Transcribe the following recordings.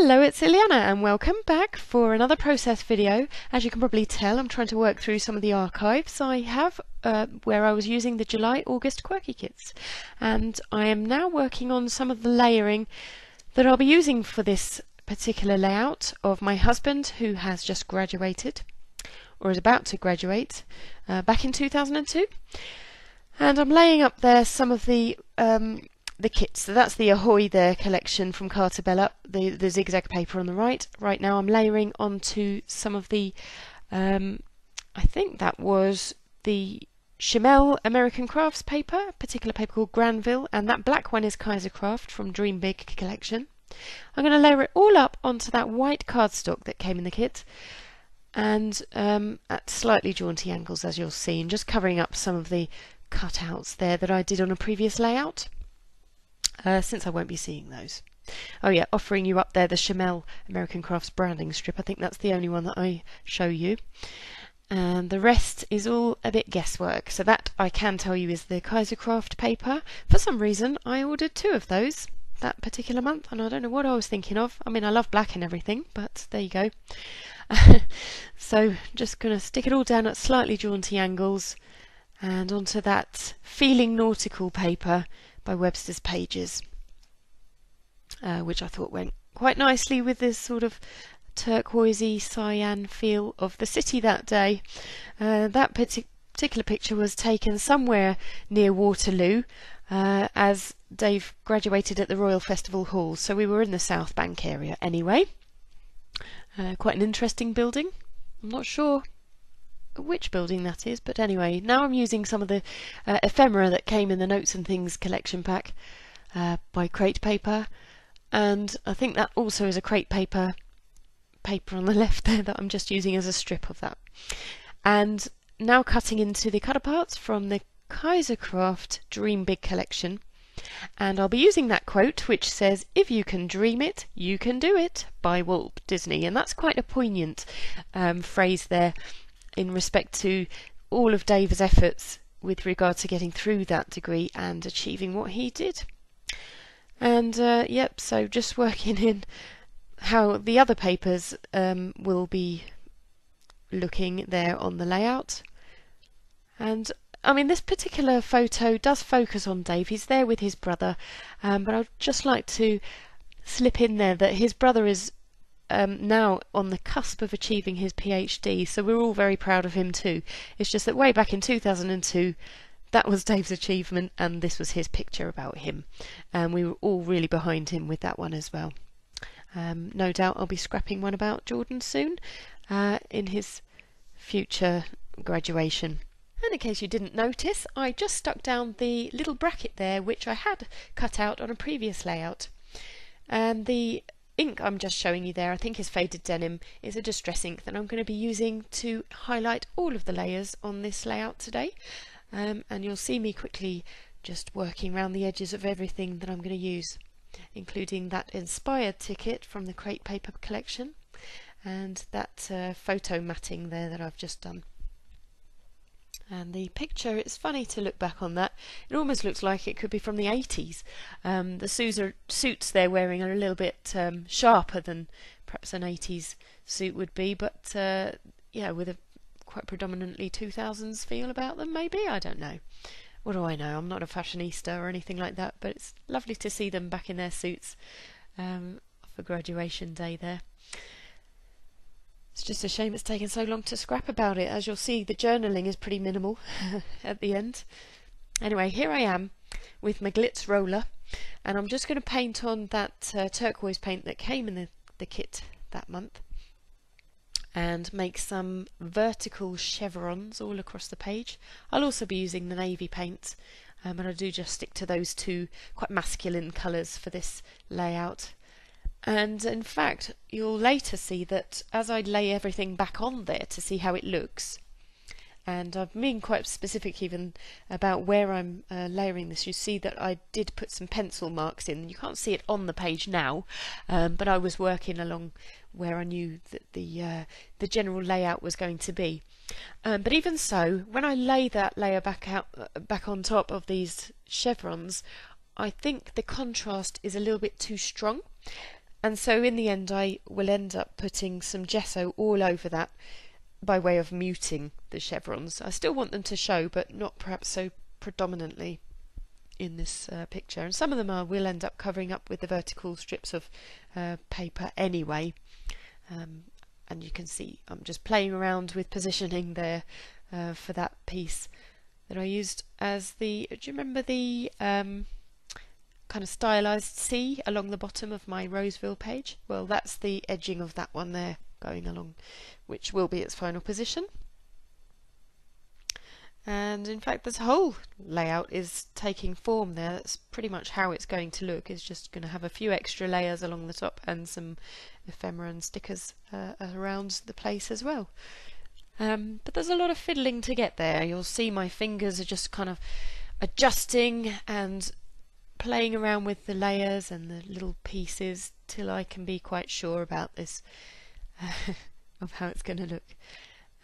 Hello, it's Ileana and welcome back for another process video. As you can probably tell, I'm trying to work through some of the archives I have where I was using the July-August Quirky Kits, and I am now working on some of the layering that I'll be using for this particular layout of my husband, who has just graduated or is about to graduate back in 2002, and I'm laying up there some of the kits. So that's the Ahoy There collection from Cartabella, the zigzag paper on the right. Right now I'm layering onto some of the, I think that was the Chimel American Crafts paper, a particular paper called Granville, and that black one is Kaisercraft from Dream Big collection. I'm going to layer it all up onto that white cardstock that came in the kit, and at slightly jaunty angles, as you'll see, and just covering up some of the cutouts there that I did on a previous layout. Since I won't be seeing those. Oh yeah, offering you up there the Chimel American Crafts branding strip. I think that's the only one that I show you. And the rest is all a bit guesswork. So that I can tell you is the Kaisercraft paper. For some reason I ordered 2 of those that particular month, and I don't know what I was thinking of. I mean, I love black and everything, but there you go. So just going to stick it all down at slightly jaunty angles and onto that Feeling Nautical paper by Webster's Pages, which I thought went quite nicely with this sort of turquoisey cyan feel of the city that day. That particular picture was taken somewhere near Waterloo, as Dave graduated at the Royal Festival Hall, so we were in the South Bank area anyway. Quite an interesting building. I'm not sure which building that is, but anyway, now I'm using some of the ephemera that came in the Notes and Things collection pack by Crate Paper, and I think that also is a Crate Paper on the left there that I'm just using as a strip of that. And now cutting into the cut aparts from the Kaisercraft Dream Big collection, and I'll be using that quote which says, "If you can dream it, you can do it," by Walt Disney, and that's quite a poignant phrase there in respect to all of Dave's efforts with regard to getting through that degree and achieving what he did. And yep, so just working in how the other papers will be looking there on the layout. And I mean, this particular photo does focus on Dave. He's there with his brother, but I'd just like to slip in there that his brother is now on the cusp of achieving his PhD, so we're all very proud of him too. It's just that way back in 2002 that was Dave's achievement, and this was his picture about him, and we were all really behind him with that one as well. No doubt I'll be scrapping one about Jordan soon in his future graduation. And in case you didn't notice, I just stuck down the little bracket there which I had cut out on a previous layout, and the ink I'm just showing you there, I think is Faded Denim, is a distress ink that I'm going to be using to highlight all of the layers on this layout today. And you'll see me quickly just working around the edges of everything that I'm going to use, including that inspired ticket from the Crate Paper collection and that photo matting there that I've just done. And the picture, it's funny to look back on that. It almost looks like it could be from the 80s. The suits they're wearing are a little bit sharper than perhaps an 80s suit would be, but yeah, with a quite predominantly 2000s feel about them, maybe? I don't know. What do I know? I'm not a fashionista or anything like that, but it's lovely to see them back in their suits for graduation day there. It's just a shame it's taken so long to scrap about it. As you'll see, the journaling is pretty minimal at the end. Anyway, here I am with my Glitz roller, and I'm just going to paint on that turquoise paint that came in the kit that month, and make some vertical chevrons all across the page. I'll also be using the navy paint, but I do just stick to those 2 quite masculine colours for this layout. And in fact, you'll later see that as I lay everything back on there to see how it looks, and I've been quite specific even about where I'm layering this, you see that I did put some pencil marks in. You can't see it on the page now, but I was working along where I knew that the general layout was going to be. But even so, when I lay that layer back on top of these chevrons, I think the contrast is a little bit too strong. And so in the end I will end up putting some gesso all over that by way of muting the chevrons. I still want them to show, but not perhaps so predominantly in this picture. And some of them I will end up covering up with the vertical strips of paper anyway. And you can see I'm just playing around with positioning there for that piece that I used as the, do you remember the kind of stylized C along the bottom of my Roseville page? Well, that's the edging of that one there going along, which will be its final position. And in fact this whole layout is taking form there. That's pretty much how it's going to look. It's just going to have a few extra layers along the top and some ephemera and stickers around the place as well. But there's a lot of fiddling to get there. You'll see my fingers are just kind of adjusting and playing around with the layers and the little pieces till I can be quite sure about this of how it's going to look.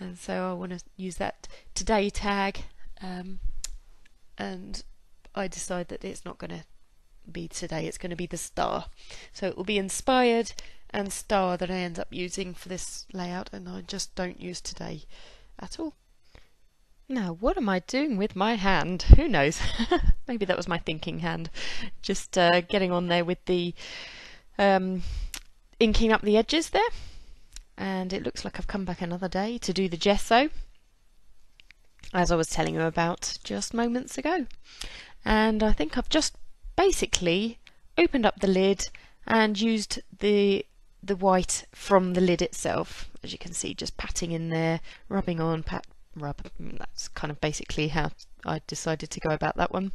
And so I want to use that today tag, and I decide that it's not going to be today, it's going to be the star. So it will be inspired and star that I end up using for this layout, and I just don't use today at all. Now, what am I doing with my hand? Who knows? Maybe that was my thinking hand. Just getting on there with the inking up the edges there. And it looks like I've come back another day to do the gesso, as I was telling you about just moments ago. And I think I've just basically opened up the lid and used the white from the lid itself. As you can see, just patting in there, rubbing on, rub. That's kind of basically how I decided to go about that one.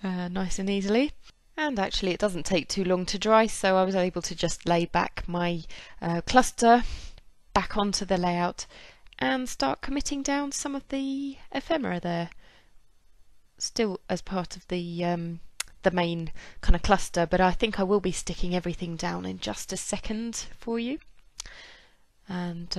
Nice and easily. And actually it doesn't take too long to dry, so I was able to just lay back my cluster back onto the layout and start committing down some of the ephemera there, still as part of the main kind of cluster, but I think I will be sticking everything down in just a second for you. And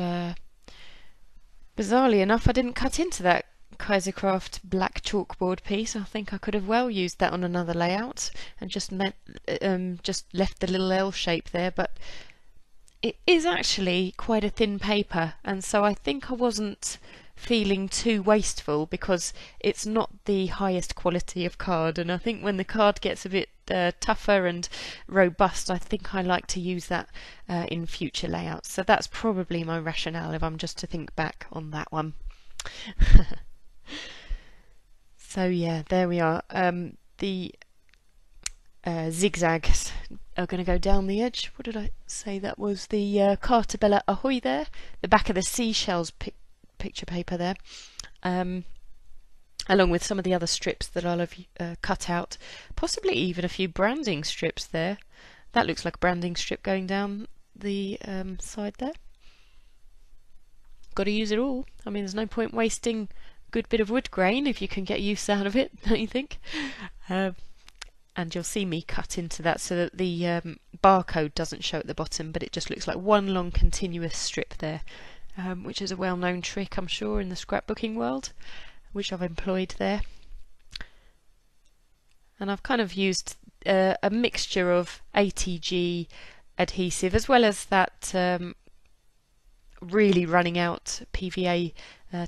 bizarrely enough, I didn't cut into that Kaisercraft black chalkboard piece. I think I could have well used that on another layout and just left the little L shape there, but it is actually quite a thin paper, and so I think I wasn't feeling too wasteful because it's not the highest quality of card, and I think when the card gets a bit tougher and robust, I think I like to use that in future layouts. So that's probably my rationale if I'm just to think back on that one. So yeah, there we are. The zigzags are going to go down the edge. What did I say? That was the Cartabella Ahoy there, the back of the seashells picture paper there, along with some of the other strips that I'll have cut out, possibly even a few branding strips there. That looks like a branding strip going down the side there. Got to use it all. I mean, there's no point wasting good bit of wood grain if you can get use out of it, don't you think? And you'll see me cut into that so that the barcode doesn't show at the bottom, but it just looks like one long continuous strip there, which is a well-known trick, I'm sure, in the scrapbooking world, which I've employed there. And I've kind of used a mixture of ATG adhesive as well as that really running out PVA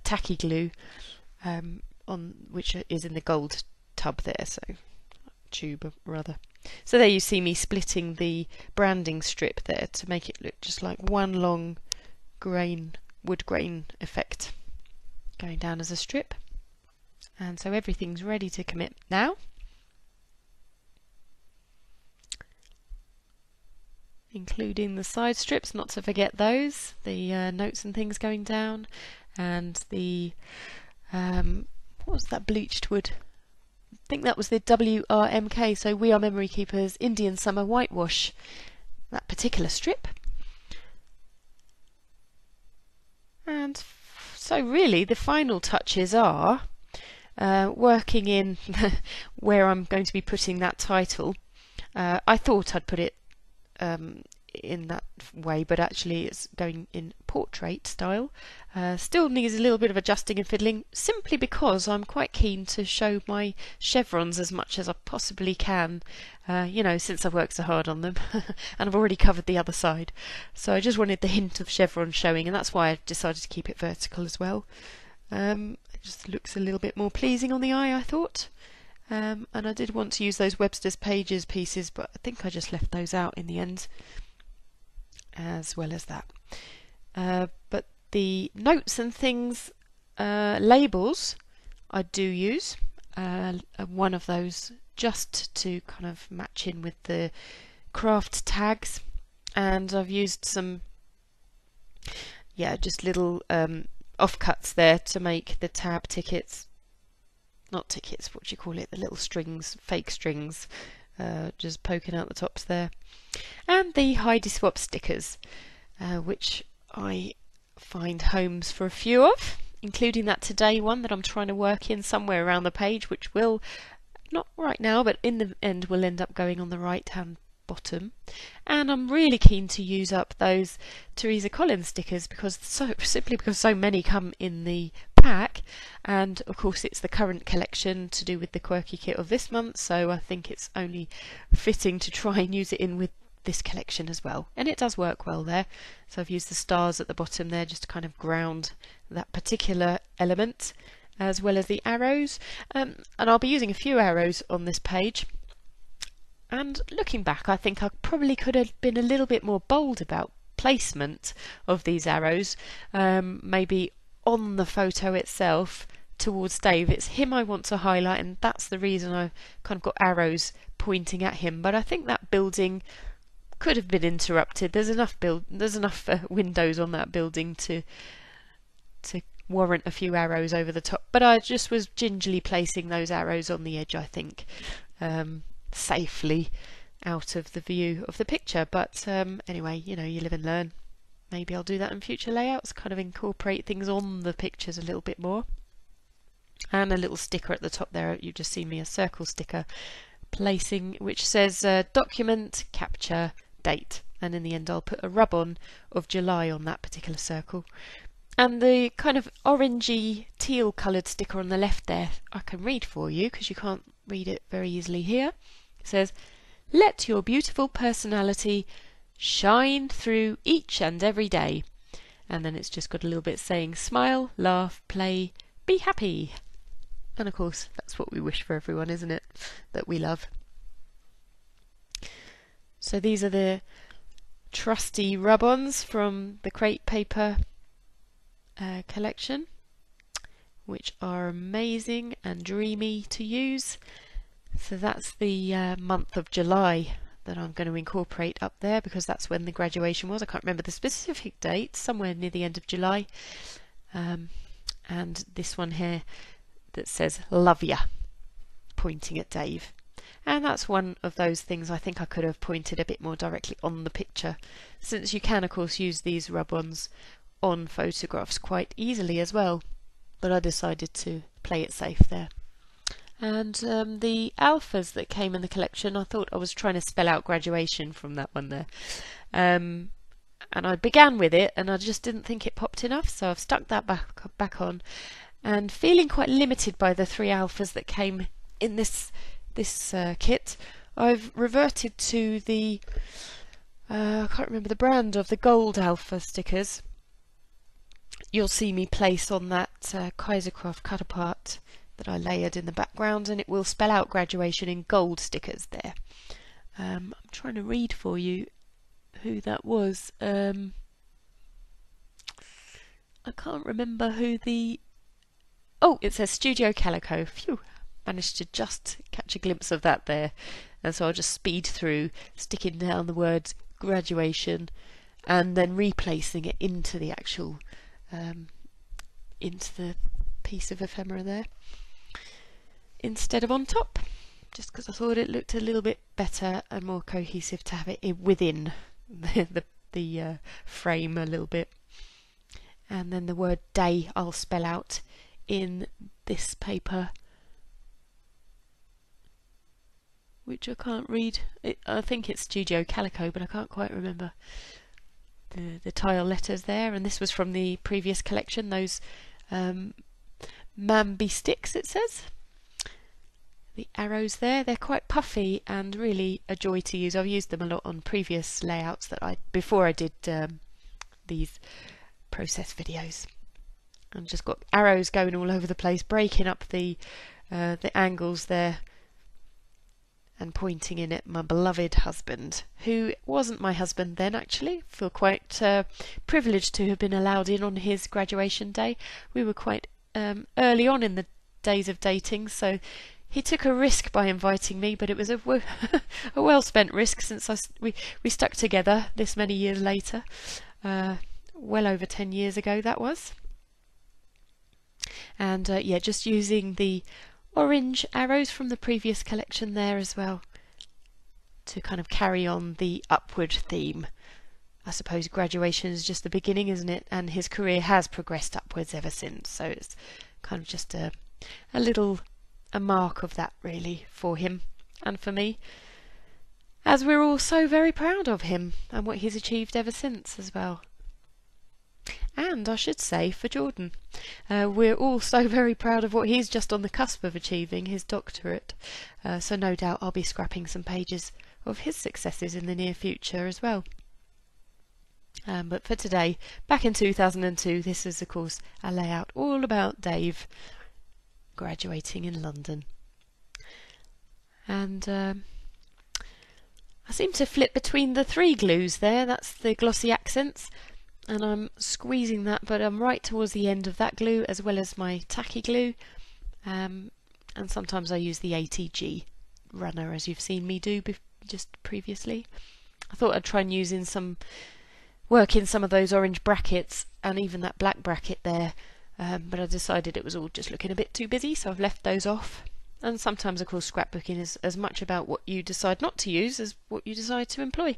tacky glue, on which is in the gold tub there, so tube rather. So there you see me splitting the branding strip there to make it look just like one long wood grain effect going down as a strip. And so everything's ready to commit now. Including the side strips, not to forget those, the notes and things going down, and the what was that bleached wood? I think that was the WRMK, so We Are Memory Keepers Indian Summer Whitewash, that particular strip. And so really the final touches are working in where I'm going to be putting that title. I thought I'd put it in that way, but actually it's going in portrait style. Still needs a little bit of adjusting and fiddling, simply because I'm quite keen to show my chevrons as much as I possibly can, you know, since I've worked so hard on them. And I've already covered the other side, so I just wanted the hint of chevron showing, and that's why I've decided to keep it vertical as well. It just looks a little bit more pleasing on the eye, I thought. And I did want to use those Webster's Pages pieces, but I think I just left those out in the end, as well as that. But the notes and things, labels, I do use one of those just to kind of match in with the craft tags, and I've used some, yeah, just little offcuts there to make the tab tickets. Not tickets, what do you call it? The little strings, fake strings, just poking out the tops there. And the Heidi Swap stickers, which I find homes for a few of, including that today one that I'm trying to work in somewhere around the page, which will, not right now, but in the end will end up going on the right hand bottom. And I'm really keen to use up those Teresa Collins stickers, because simply because so many come in the pack, and of course it's the current collection to do with the Quirky Kit of this month, so I think it's only fitting to try and use it in with this collection as well, and it does work well there. So I've used the stars at the bottom there just to kind of ground that particular element, as well as the arrows, and I'll be using a few arrows on this page. And looking back, I think I probably could have been a little bit more bold about placement of these arrows, maybe on the photo itself towards Dave. It's him I want to highlight, and that's the reason I've kind of got arrows pointing at him. But I think that building could have been interrupted. There's enough windows on that building to warrant a few arrows over the top. But I just was gingerly placing those arrows on the edge, I think, safely out of the view of the picture. But anyway, you know, you live and learn. Maybe I'll do that in future layouts, kind of incorporate things on the pictures a little bit more. And a little sticker at the top there, you just see me, a circle sticker placing, which says document capture date, and in the end I'll put a rub-on of July on that particular circle. And the kind of orangey teal coloured sticker on the left there, I can read for you because you can't read it very easily here. It says, "Let your beautiful personality shine through each and every day." And then it's just got a little bit saying, smile, laugh, play, be happy. And of course that's what we wish for everyone, isn't it, that we love. So these are the trusty rub-ons from the Crate Paper collection, which are amazing and dreamy to use. So that's the month of July that I'm going to incorporate up there, because that's when the graduation was. I can't remember the specific date, somewhere near the end of July. And this one here that says "Love ya," pointing at Dave. And that's one of those things I think I could have pointed a bit more directly on the picture, since you can of course use these rub-ons on photographs quite easily as well, but I decided to play it safe there. And the alphas that came in the collection, I thought I was trying to spell out graduation from that one there, and I began with it and I just didn't think it popped enough, so I've stuck that back on, and feeling quite limited by the 3 alphas that came in this kit, I've reverted to the I can't remember the brand of the gold alpha stickers. You'll see me place on that Kaisercraft cut apart that I layered in the background, and it will spell out graduation in gold stickers there. I'm trying to read for you who that was. I can't remember who the... Oh, it says Studio Calico. Phew, managed to just catch a glimpse of that there. And so I'll just speed through, sticking down the words graduation and then replacing it into the actual into the piece of ephemera there, instead of on top, just because I thought it looked a little bit better and more cohesive to have it within the frame a little bit. And then the word day I'll spell out in this paper which I can't read. I think it's Studio Calico, but I can't quite remember the tile letters there. And this was from the previous collection, those Mamby sticks, it says. The arrows there, they're quite puffy and really a joy to use. I've used them a lot on previous layouts that before I did these process videos. I've just got arrows going all over the place, breaking up the angles there and pointing in at my beloved husband, who wasn't my husband then actually. I feel quite privileged to have been allowed in on his graduation day. We were quite early on in the days of dating, so he took a risk by inviting me, but it was a well spent risk, since we stuck together this many years later. Well over 10 years ago that was. And yeah, just using the orange arrows from the previous collection there as well to kind of carry on the upward theme. I suppose graduation is just the beginning, isn't it? And his career has progressed upwards ever since, so it's kind of just a mark of that really for him and for me, as we're all so very proud of him and what he's achieved ever since as well. And I should say for Jordan, we're all so very proud of what he's just on the cusp of achieving, his doctorate, so no doubt I'll be scrapping some pages of his successes in the near future as well. But for today, back in 2002, this is of course a layout all about Dave graduating in London. And I seem to flip between the 3 glues there. That's the glossy accents, and I'm squeezing that, but I'm right towards the end of that glue as well as my tacky glue, and sometimes I use the ATG runner, as you've seen me do just previously. I thought I'd try and work in some of those orange brackets and even that black bracket there, but I decided it was all just looking a bit too busy, so I've left those off. And sometimes, of course, scrapbooking is as much about what you decide not to use as what you decide to employ.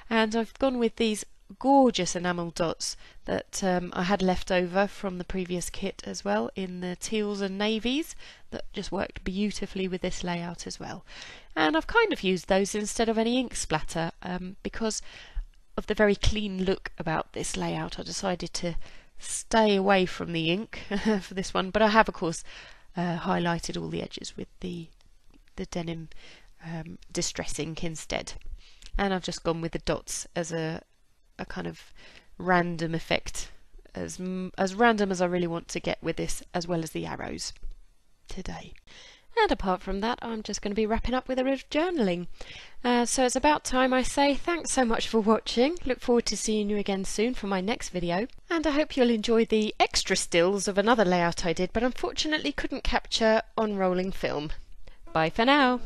And I've gone with these gorgeous enamel dots that I had left over from the previous kit as well, in the teals and navies, that just worked beautifully with this layout as well. And I've kind of used those instead of any ink splatter, because of the very clean look about this layout. I decided to stay away from the ink for this one, but I have of course highlighted all the edges with the denim distress ink instead, and I've just gone with the dots as a kind of random effect, as random as I really want to get with this, as well as the arrows today. And apart from that, I'm just going to be wrapping up with a bit of journaling. So it's about time I say thanks so much for watching. Look forward to seeing you again soon for my next video. And I hope you'll enjoy the extra stills of another layout I did, but unfortunately couldn't capture on rolling film. Bye for now.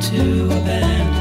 To abandon